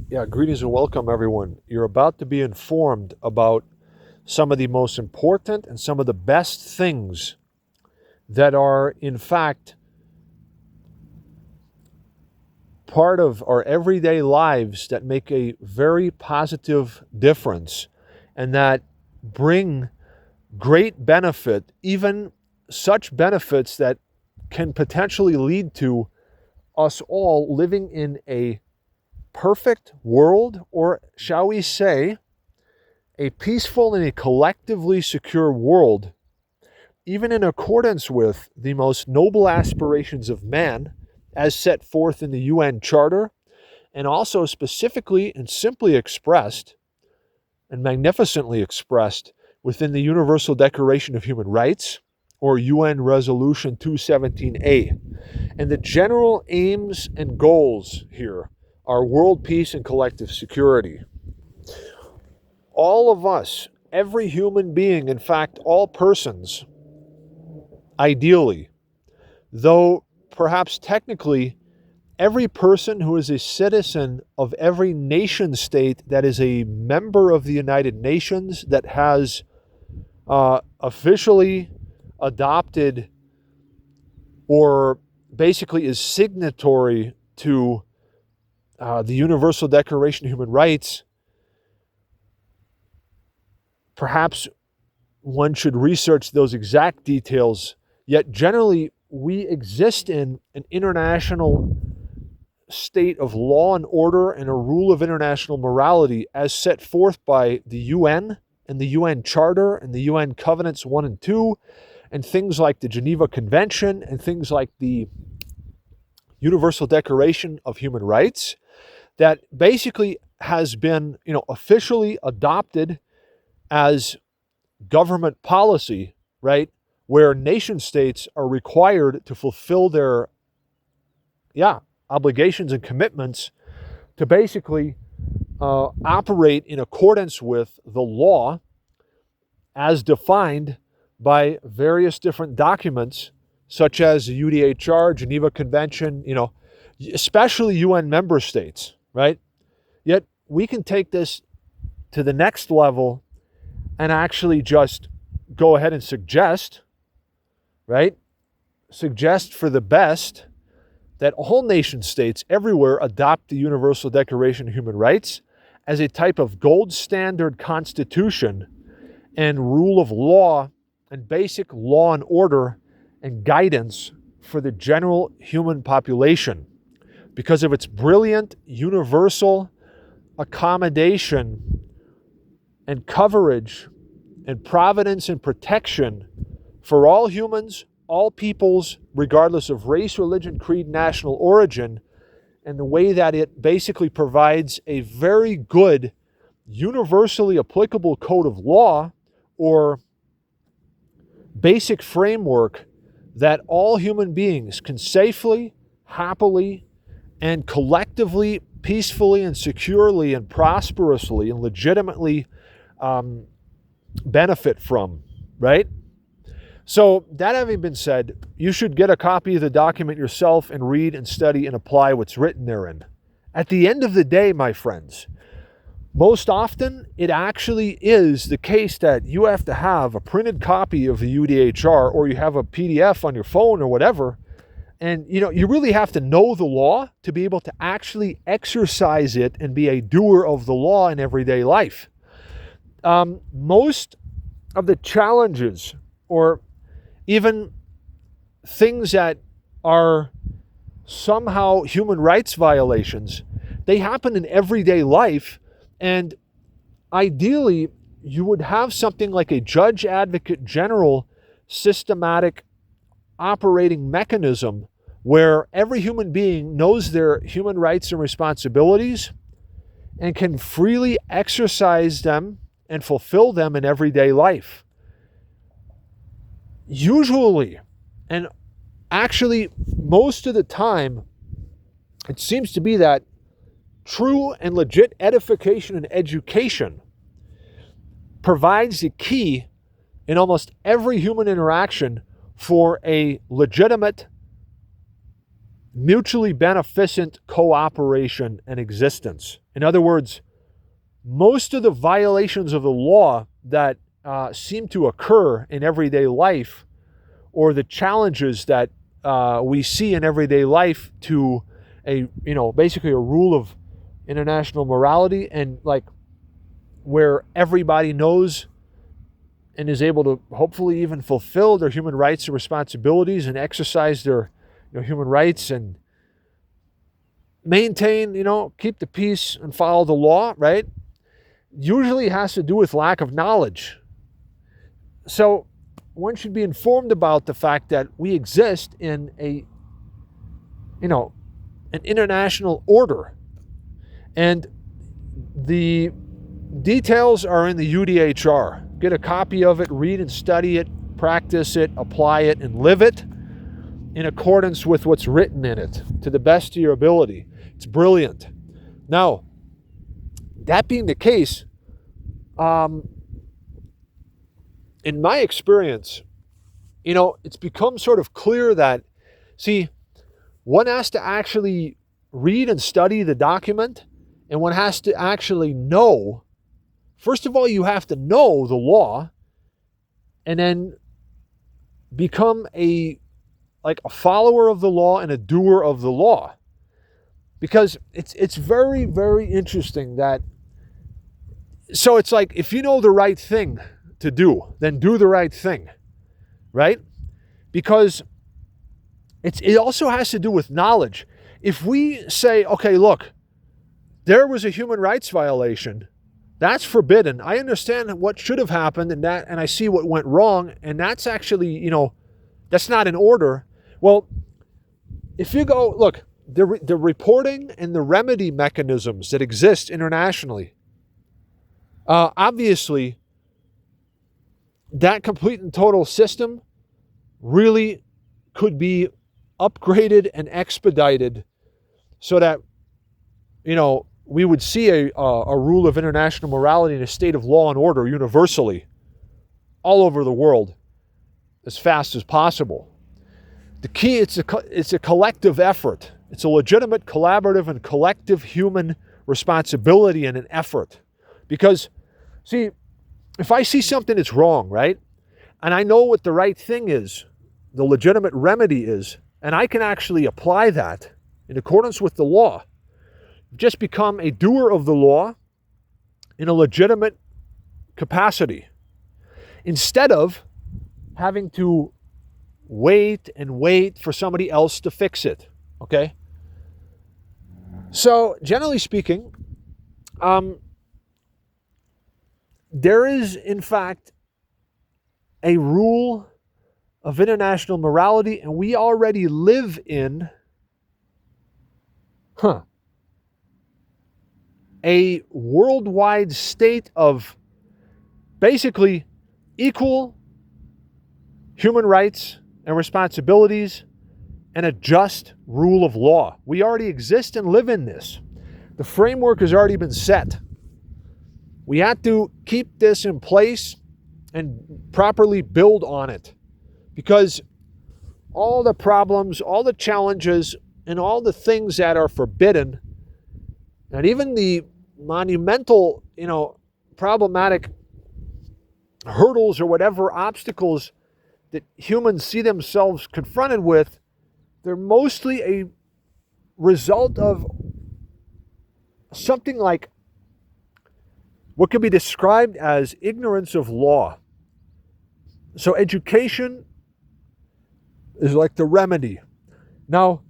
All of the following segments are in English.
Yeah, greetings and welcome, everyone. You're about to be informed about some of the most important and some of the best things that are, in fact, part of our everyday lives that make a very positive difference and that bring great benefit, even such benefits that can potentially lead to us all living in a perfect world, or shall we say, a peaceful and a collectively secure world, even in accordance with the most noble aspirations of man as set forth in the UN Charter, and also specifically and simply expressed and magnificently expressed within the Universal Declaration of Human Rights, or UN Resolution 217A. And the general aims and goals here are world peace and collective security. All of us, every human being, in fact, all persons, ideally, though perhaps technically, every person who is a citizen of every nation state that is a member of the United Nations, that has officially adopted or basically is signatory to the Universal Declaration of Human Rights, perhaps one should research those exact details. Yet generally, we exist in an international state of law and order and a rule of international morality as set forth by the UN and the UN Charter and the UN Covenants 1 and 2, and things like the Geneva Convention and things like the Universal Declaration of Human Rights, that basically has been, officially adopted as government policy, right? Where nation states are required to fulfill their, obligations and commitments to basically operate in accordance with the law as defined by various different documents, such as the UDHR, Geneva Convention, especially UN member states, right? Yet we can take this to the next level and actually just go ahead and suggest, right? Suggest for the best that all nation states everywhere adopt the Universal Declaration of Human Rights as a type of gold standard constitution and rule of law and basic law and order and guidance for the general human population because of its brilliant universal accommodation and coverage and providence and protection for all humans, all peoples, regardless of race, religion, creed, national origin, and the way that it basically provides a very good, universally applicable code of law or basic framework that all human beings can safely, happily, and collectively, peacefully, and securely, and prosperously, and legitimately benefit from, right? So, that having been said, you should get a copy of the document yourself and read and study and apply what's written therein. At the end of the day, my friends, most often it actually is the case that you have to have a printed copy of the UDHR, or you have a PDF on your phone or whatever, and you really have to know the law to be able to actually exercise it and be a doer of the law in everyday life. Most of the challenges or even things that are somehow human rights violations, they happen in everyday life. And ideally, you would have something like a judge advocate general systematic operating mechanism where every human being knows their human rights and responsibilities and can freely exercise them and fulfill them in everyday life. Usually, and actually most of the time, it seems to be that true and legit edification and education provides the key in almost every human interaction for a legitimate mutually beneficent cooperation and existence. In other words, most of the violations of the law that seem to occur in everyday life, or the challenges that we see in everyday life to basically a rule of international morality, and like where everybody knows and is able to hopefully even fulfill their human rights and responsibilities and exercise their human rights and maintain, keep the peace and follow the law, right? Usually has to do with lack of knowledge. So one should be informed about the fact that we exist in an international order. And the details are in the UDHR. Get a copy of it, read and study it, practice it, apply it, and live it in accordance with what's written in it to the best of your ability. It's brilliant. Now, that being the case, in my experience, it's become sort of clear that, see, one has to actually read and study the document, and one has to actually know. First of all, you have to know the law, and then become a follower of the law and a doer of the law. Because it's very, very interesting that, so it's like, if you know the right thing to do, then do the right thing, right? Because it also has to do with knowledge. If we say, okay, look, there was a human rights violation, that's forbidden. I understand what should have happened and I see what went wrong, and that's actually, that's not in order. Well, if you go, look, the reporting and the remedy mechanisms that exist internationally, obviously, that complete and total system really could be upgraded and expedited so that, we would see a rule of international morality and a state of law and order universally all over the world as fast as possible. The key, it's a collective effort. It's a legitimate, collaborative, and collective human responsibility and an effort. Because, see, if I see something that's wrong, right, and I know what the right thing is, the legitimate remedy is, and I can actually apply that in accordance with the law, just become a doer of the law in a legitimate capacity, instead of having to wait for somebody else to fix it, okay? So, generally speaking, there is, in fact, a rule of international morality, and we already live in a worldwide state of basically equal human rights and responsibilities and a just rule of law. We already exist and live in this. The framework has already been set. We have to keep this in place and properly build on it, because all the problems, all the challenges, and all the things that are forbidden, and even the monumental, problematic hurdles or whatever obstacles that humans see themselves confronted with, they're mostly a result of something like what can be described as ignorance of law. So education is like the remedy. Now,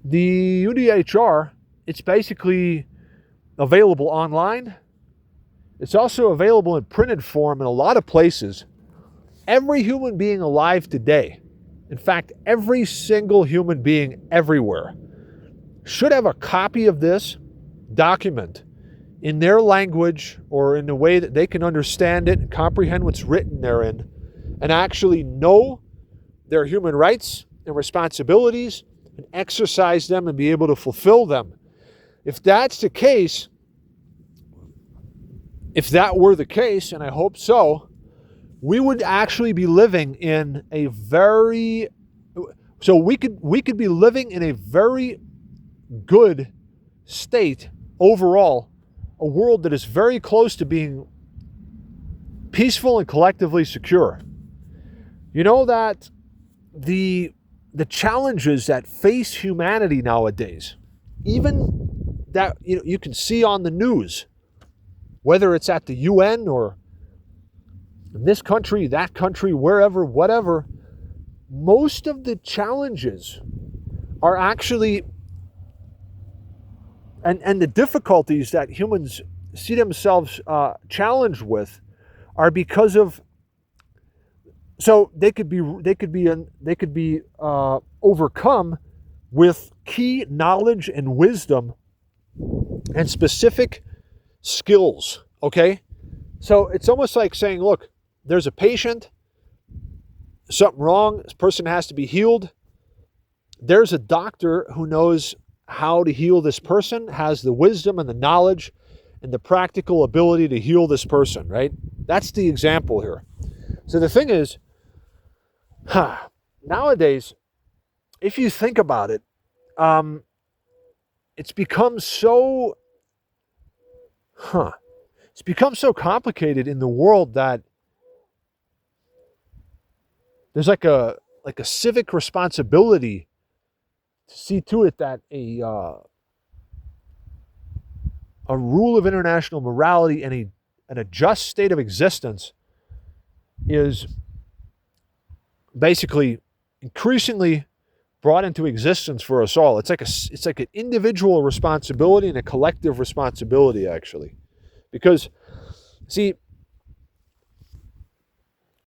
the UDHR, it's basically available online. It's also available in printed form in a lot of places. Every human being alive today, in fact, every single human being everywhere, should have a copy of this document in their language or in a way that they can understand it and comprehend what's written therein, and actually know their human rights and responsibilities and exercise them and be able to fulfill them. If that's the case, if that were the case, and I hope so, we would actually be living in a very, So we could be living in a very good state overall, a world that is very close to being peaceful and collectively secure. You know that the challenges that face humanity nowadays, even that you can see on the news, whether it's at the UN or in this country, that country, wherever, whatever, most of the challenges are actually, and the difficulties that humans see themselves challenged with are because of, so they could be overcome with key knowledge and wisdom and specific skills. Okay, so it's almost like saying, look, there's a patient, something wrong, this person has to be healed. There's a doctor who knows how to heal this person, has the wisdom and the knowledge and the practical ability to heal this person, right? That's the example here. So the thing is, nowadays, if you think about it, it's become so complicated in the world that there's like a civic responsibility to see to it that a rule of international morality and a just state of existence is basically increasingly brought into existence for us all. It's like an individual responsibility and a collective responsibility, actually. Because, see,